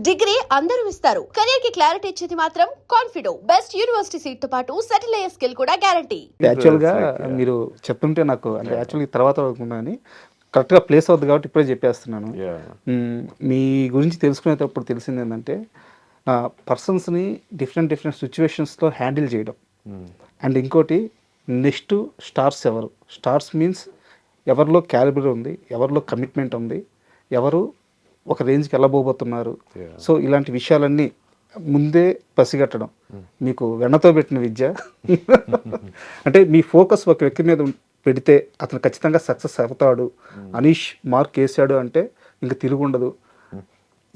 Degree అందరూ ఇస్తారు, career కి క్లారిటీ ఇచ్చేది మాత్రం కాన్ఫిడో. బెస్ట్ యూనివర్సిటీ సీట్ తో పాటు సెటిల్ అయ్యే స్కిల్ కూడా గ్యారంటీ. యాక్చువల్గా మీరు చెప్తుంటే నాకు అంటే యాక్చువల్గా తర్వాత అనుకున్నాను, కరెక్ట్గా ప్లేస్ అవుతుంది కాబట్టి ఇప్పుడే చెప్పేస్తున్నాను. మీ గురించి తెలుసుకునేటప్పుడు తెలిసింది ఏంటంటే పర్సన్స్ని డిఫరెంట్ సిచ్యువేషన్స్లో హ్యాండిల్ చేయడం. అండ్ ఇంకోటి నెక్స్ట్ స్టార్స్ ఎవరు, స్టార్స్ మీన్స్ ఎవరిలో క్యాలిబర్ ఉంది, ఎవరిలో కమిట్మెంట్ ఉంది, ఎవరు ఒక రేంజ్కి వెళ్ళబోతున్నారు. సో ఇలాంటి విషయాలన్నీ ముందే పసిగట్టడం మీకు వెన్నతో పెట్టిన విద్య. అంటే మీ ఫోకస్ ఒక వ్యక్తి మీద పెడితే అతను ఖచ్చితంగా సక్సెస్ అవుతాడు. అనీష్ మార్క్ వేసాడు అంటే ఇంక తిరుగుండదు.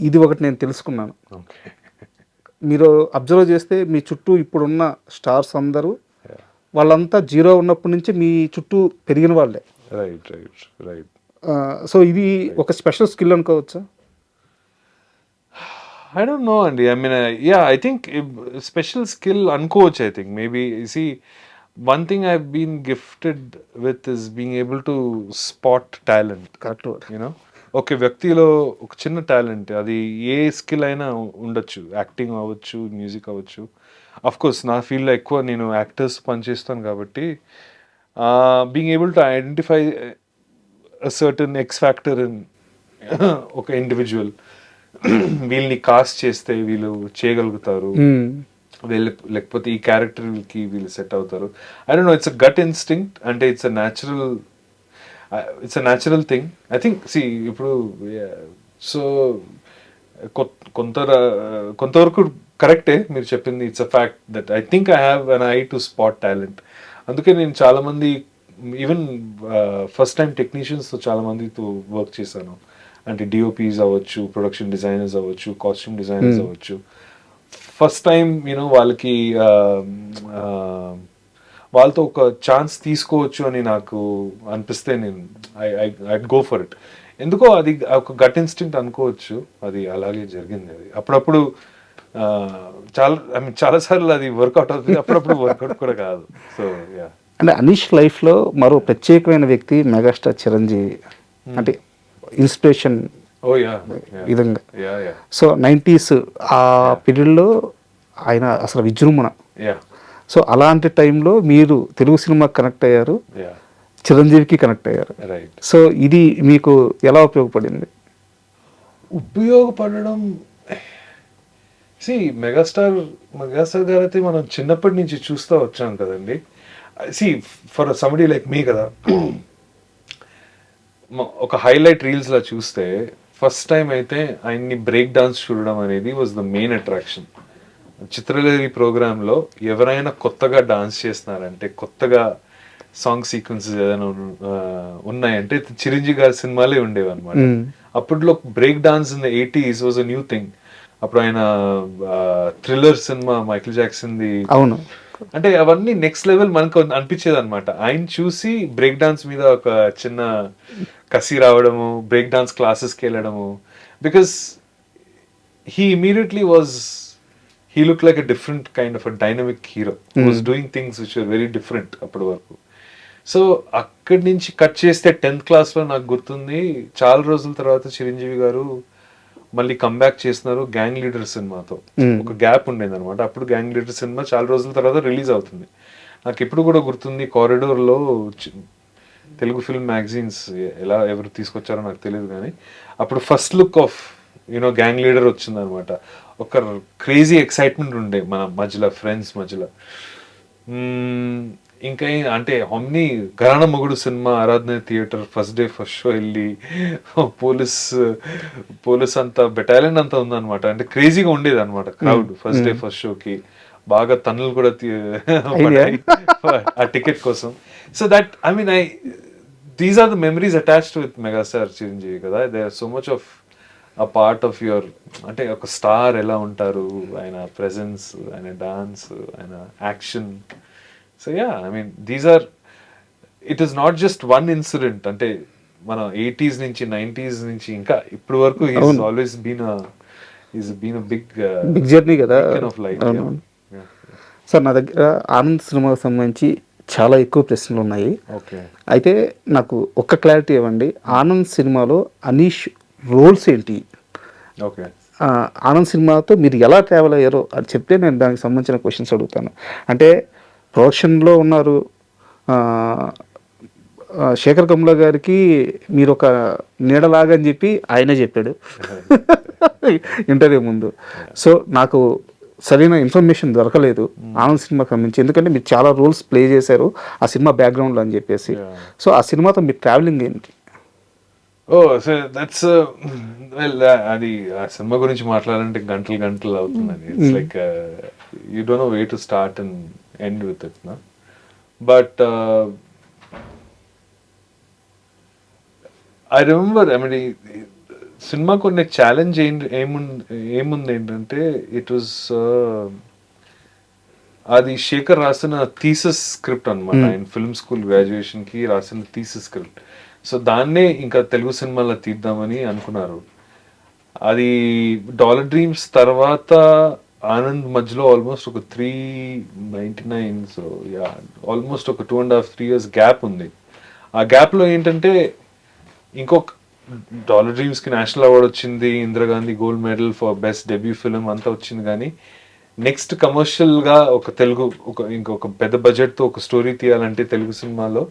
ఇది ఒకటి నేను తెలుసుకున్నాను. మీరు అబ్జర్వ్ చేస్తే మీ చుట్టూ ఇప్పుడున్న స్టార్స్ అందరూ వాళ్ళంతా జీరో ఉన్నప్పటి నుంచి మీ చుట్టూ పెరిగిన వాళ్ళే. రైట్. సో ఇది ఒక స్పెషల్ స్కిల్ అనుకోవచ్చా? I don't know, Andy. I mean, yeah, I think special skill uncoach, I think. Maybe, see, one thing I've been gifted with is being able to spot talent. Correct. You know? ఒక వ్యక్తిలో ఒక చిన్న talent, అది ఏ skill అయినా ఉండొచ్చు. Acting అవ్వచ్చు, music అవ్వచ్చు. Of course నా ఫీల్డ్లో ఎక్కువ నేను యాక్టర్స్ పనిచేస్తాను కాబట్టి being able to identify a certain X factor in ఒక ఇండివిజువల్, వీళ్ళని కాస్ట్ చేస్తే వీళ్ళు చేయగలుగుతారు, వీళ్ళు లేకపోతే ఈ క్యారెక్టర్కి వీళ్ళు సెట్ అవుతారు. I don't know, it's a gut instinct. అంటే it's a natural thing. I think see ఇప్పుడు సో కొంతవరకు కరెక్టే మీరు చెప్పింది. It's a fact that I think I have an eye to spot talent. అందుకే నేను చాలా మంది, ఈవెన్ ఫస్ట్ టైం టెక్నీషియన్స్తో చాలా మందితో వర్క్ చేశాను. అంటే డిఓపీస్ అవ్వచ్చు, ప్రొడక్షన్ డిజైనర్స్ అవ్వచ్చు, కాస్ట్యూమ్ డిజైనర్స్ అవ్వచ్చు. ఫస్ట్ టైం వాళ్ళకి వాళ్ళతో ఒక ఛాన్స్ తీసుకోవచ్చు అని నాకు అనిపిస్తే నేను ఐ గో ఫర్ ఇట్. ఎందుకో అది ఒక గట్ ఇన్స్టింక్ట్ అనుకోవచ్చు. అది అలాగే జరిగింది. అది అప్పుడప్పుడు చాలాసార్లు అది వర్కౌట్ అవుతుంది, అప్పుడప్పుడు వర్కౌట్ కూడా కాదు. So yeah. అంటే అనీష్ లైఫ్లో మరో ప్రత్యేకమైన వ్యక్తి మెగాస్టార్ చిరంజీవి. అంటే ఇన్స్పిరేషన్ విధంగా. సో 90s ఆ పీరియడ్లో ఆయన అసలు విజృంభణ. సో అలాంటి టైంలో మీరు తెలుగు సినిమాకి కనెక్ట్ అయ్యారు, చిరంజీవికి కనెక్ట్ అయ్యారు. సో ఇది మీకు ఎలా ఉపయోగపడింది? ఉపయోగపడడం, సి మెగాస్టార్ గారు అయితే మనం చిన్నప్పటి నుంచి చూస్తూ వచ్చాం కదండి. సి ఫర్ సంబడి లైక్ మీ కదా, ఒక హైలైట్ రీల్స్లో చూస్తే ఫస్ట్ టైం అయితే ఆయన్ని బ్రేక్ డాన్స్ చూడడం అనేది వాజ్ ద మెయిన్ అట్రాక్షన్. చిత్రలేఖి ప్రోగ్రాంలో ఎవరైనా కొత్తగా డాన్స్ చేస్తున్నారంటే, కొత్తగా సాంగ్ సీక్వెన్సెస్ ఏదైనా ఉన్నాయంటే చిరంజీవి గారి సినిమాలే ఉండేవి అనమాట. అప్పట్లో break dance in the 80s was a new thing. అప్పుడు ఆయన థ్రిల్లర్ సినిమా మైకిల్ జాక్సన్ది, అవును, అంటే అవన్నీ నెక్స్ట్ లెవెల్ మనకు అనిపించేది అనమాట. ఆయన చూసి బ్రేక్ డాన్స్ మీద ఒక చిన్న కసి రావడము, బ్రేక్ డాన్స్ క్లాసెస్కి వెళ్ళడము. Because he immediately he looked like a different kind of a dynamic hero. He was doing things which were very different అప్పటి వరకు. సో అక్కడి నుంచి కట్ చేస్తే 10th క్లాస్లో నాకు గుర్తుంది, చాలా రోజుల తర్వాత చిరంజీవి గారు మళ్ళీ కంబ్యాక్ చేస్తున్నారు గ్యాంగ్ లీడర్ సినిమాతో. ఒక గ్యాప్ ఉండేది అనమాట. అప్పుడు గ్యాంగ్ లీడర్ సినిమా చాలా రోజుల తర్వాత రిలీజ్ అవుతుంది. నాకు ఇప్పుడు కూడా గుర్తుంది, కారిడోర్లో తెలుగు ఫిల్మ్ మ్యాగజైన్స్ ఎలా ఎవరు తీసుకొచ్చారో నాకు తెలియదు, కానీ అప్పుడు first look of gang leader వచ్చింది అనమాట. ఒక క్రేజీ ఎక్సైట్మెంట్ ఉండే మన మధ్యలో, ఫ్రెండ్స్ మధ్యలో. ఇంకా అంటే హమ్ని ఘరానా మొగుడు సినిమా ఆరాధన theatre first day first show వెళ్ళి పోలీస్ అంతా బెటాలియన్ అంతా ఉందన్నమాట. అంటే క్రేజీగా ఉండేది అనమాట క్రౌడ్ ఫస్ట్ డే ఫస్ట్ షోకి. బాగా తన్నులు కూడా ఆ టికెట్ కోసం. So that I mean these are the memories attached with megastar Chiranjeevi కదా. They are so much of a part of your, అంటే ఒక స్టార్ ఎలా ఉంటారు, ఆయన ప్రెజెన్స్, ఆయన డాన్స్, ఆయన action. So yeah, I mean these are, it is not just one incident. అంటే మన 80s నుంచి 90s నుంచి ఇంకా ఇప్పటి వరకు he's always been a big journey కదా of life. సార్ నా దగ్గర ఆనంద్ సినిమాకి సంబంధించి చాలా ఎక్కువ ప్రశ్నలు ఉన్నాయి. అయితే నాకు ఒక్క క్లారిటీ ఇవ్వండి, ఆనంద్ సినిమాలో అనీష్ రోల్స్ ఏంటి? ఆనంద్ సినిమాతో మీరు ఎలా ట్రావెల్ అయ్యారో అది చెప్తే నేను దానికి సంబంధించిన క్వశ్చన్స్ అడుగుతాను. అంటే ప్రొడక్షన్లో ఉన్నారు, ఆ, శేఖర్ కమ్ల గారికి మీరు ఒక నీడలాగా అని చెప్పి ఆయనే చెప్పాడు ఇంటర్వ్యూ ముందు. సో నాకు సరైన ఇన్ఫర్మేషన్ దొరకలేదు ఆనంద్ సినిమాకి సంబంధించి, ఎందుకంటే మీరు చాలా రోల్స్ ప్లే చేశారు ఆ సినిమా బ్యాక్గ్రౌండ్లో అని చెప్పేసి. సో ఆ సినిమాతో మీ ట్రావెలింగ్ ఏంటి? ఓ సో దట్స్ వెల్, అది ఆ సినిమా గురించి మాట్లాడాలంటే గంటలు గంటలు అవుతుందండి. It's like you don't know way to start and end with it నా. But I remember, I mean సినిమాకు ఉన్న ఛాలెంజ్ ఏముంది ఏంటంటే ఇట్ వాజ్ అది శేఖర్ రాసిన థీసిస్ స్క్రిప్ట్ అనమాట. ఆయన ఫిల్మ్ స్కూల్ గ్రాడ్యుయేషన్ కి రాసిన థీసిస్ స్క్రిప్ట్. సో దాన్నే ఇంకా తెలుగు సినిమాలో తీద్దామని అనుకున్నారు. అది డాలర్ డ్రీమ్స్ తర్వాత ఆనంద్ మధ్యలో ఆల్మోస్ట్ ఒక 399, సో యా ఆల్మోస్ట్ ఒక 2.5-3 years గ్యాప్ ఉంది. ఆ గ్యాప్ లో ఏంటంటే ఇంకొక డాలర్ డ్రీమ్స్ కి నేషనల్ అవార్డ్ వచ్చింది, Indira Gandhi gold medal for best debut film అంతా వచ్చింది. కానీ నెక్స్ట్ కమర్షియల్ గా ఒక తెలుగు ఇంకొక పెద్ద బడ్జెట్ తో ఒక స్టోరీ తీయాలంటే తెలుగు సినిమాలో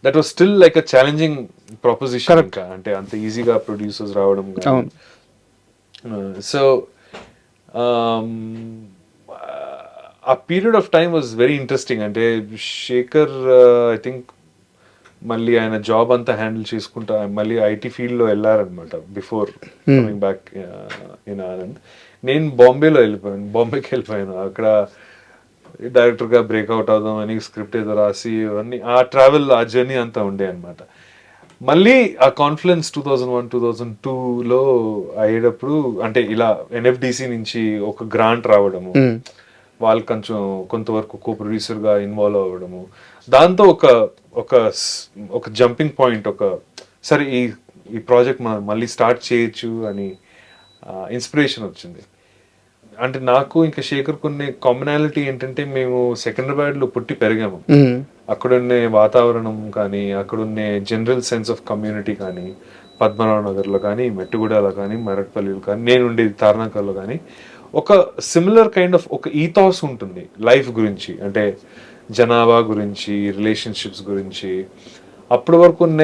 that was still like a challenging proposition. ఇంకా అంటే అంత ఈజీగా ప్రొడ్యూసర్స్ రావడం. సో ఆ period of time was very interesting. అంటే శేఖర్ ఐ థింక్ మళ్ళీ ఆయన జాబ్ అంతా హ్యాండిల్ చేసుకుంటా మళ్ళీ ఐటీ ఫీల్డ్ లో వెళ్ళారనమాట before coming back in Anand. నేను బాంబేకి వెళ్ళిపోయాను. అక్కడ డైరెక్టర్ గా బ్రేక్అవుట్ అవుదాం అని స్క్రిప్ట్ ఏదో రాసి అవన్నీ ఆ ట్రావెల్ ఆ జర్నీ అంతా ఉండే అనమాట. మళ్ళీ ఆ కాన్ఫ్లుయెన్స్ 2001-2002లో అయ్యేటప్పుడు అంటే ఇలా ఎన్ఎఫ్డిసి నుంచి ఒక గ్రాంట్ రావడము, వాళ్ళు కొంతవరకు కో ప్రొడ్యూసర్ గా ఇన్వాల్వ్ అవ్వడము, దాంతో ఒక జంపింగ్ పాయింట్, సరే ఈ ప్రాజెక్ట్ మనం మళ్ళీ స్టార్ట్ చేయొచ్చు అని ఇన్స్పిరేషన్ వచ్చింది. అంటే నాకు ఇంకా శేఖర్ కొన్ని కామనాలిటీ ఏంటంటే మేము సెకండ్రాబాద్ లో పుట్టి పెరిగాము. అక్కడున్నే వాతావరణం కానీ, అక్కడున్నే జనరల్ సెన్స్ ఆఫ్ కమ్యూనిటీ కానీ, పద్మనాభ నగర్లో కానీ, మెట్టుగూడలో కానీ, మరట్పల్లిలో కానీ, నేను ఉండేది తార్నాకల్లో కానీ, ఒక సిమిలర్ కైండ్ ఆఫ్ ఒక ఈథాస్ ఉంటుంది లైఫ్ గురించి, అంటే జనాభా గురించి, రిలేషన్షిప్స్ గురించి. అప్పటి వరకు ఉన్న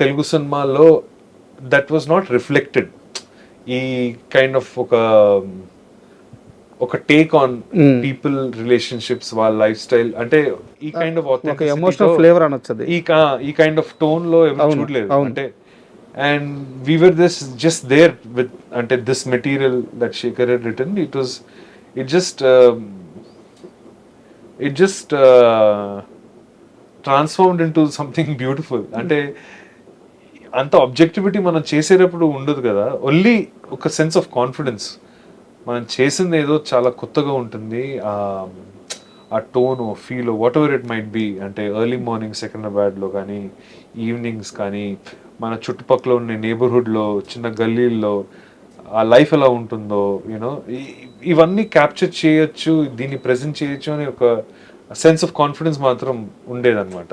తెలుగు సినిమాల్లో దట్ వాజ్ నాట్ రిఫ్లెక్టెడ్. ఈ కైండ్ ఆఫ్ ఒక టేక్ ఆన్ పీపుల్ రిలేషన్షిప్స్, వాళ్ళ లైఫ్ స్టైల్, అంటే ఈ కైండ్ ఆఫ్ ఎమోషనల్ ఫ్లేవర్ అనొచ్చు. ఈ కైండ్ ఆఫ్ టోన్ లో ఎవరు చూడలేదు. అంటే and we were just there with అంటే this material that Shekhar had written, it just transformed into something beautiful. అంటే అంత ఆబ్జెక్టివిటీ మనం చేసేటప్పుడు ఉండదు కదా, ఓన్లీ ఒక సెన్స్ ఆఫ్ కాన్ఫిడెన్స్. మనం చేసింది ఏదో చాలా కొత్తగా ఉంటుంది. ఆ tone, feel, what ever it might be. అంటే ఎర్లీ మార్నింగ్ సెకండ్రాబాద్లో కానీ, ఈవినింగ్స్ కానీ, మన చుట్టుపక్కల ఉన్న నేబర్హుడ్లో, చిన్న గల్లీల్లో ఆ లైఫ్ ఎలా ఉంటుందో, యూనో, ఇవన్నీ క్యాప్చర్ చేయొచ్చు, దీన్ని ప్రజెంట్ చేయొచ్చు అని ఒక సెన్స్ ఆఫ్ కాన్ఫిడెన్స్ మాత్రం ఉండేదన్నమాట.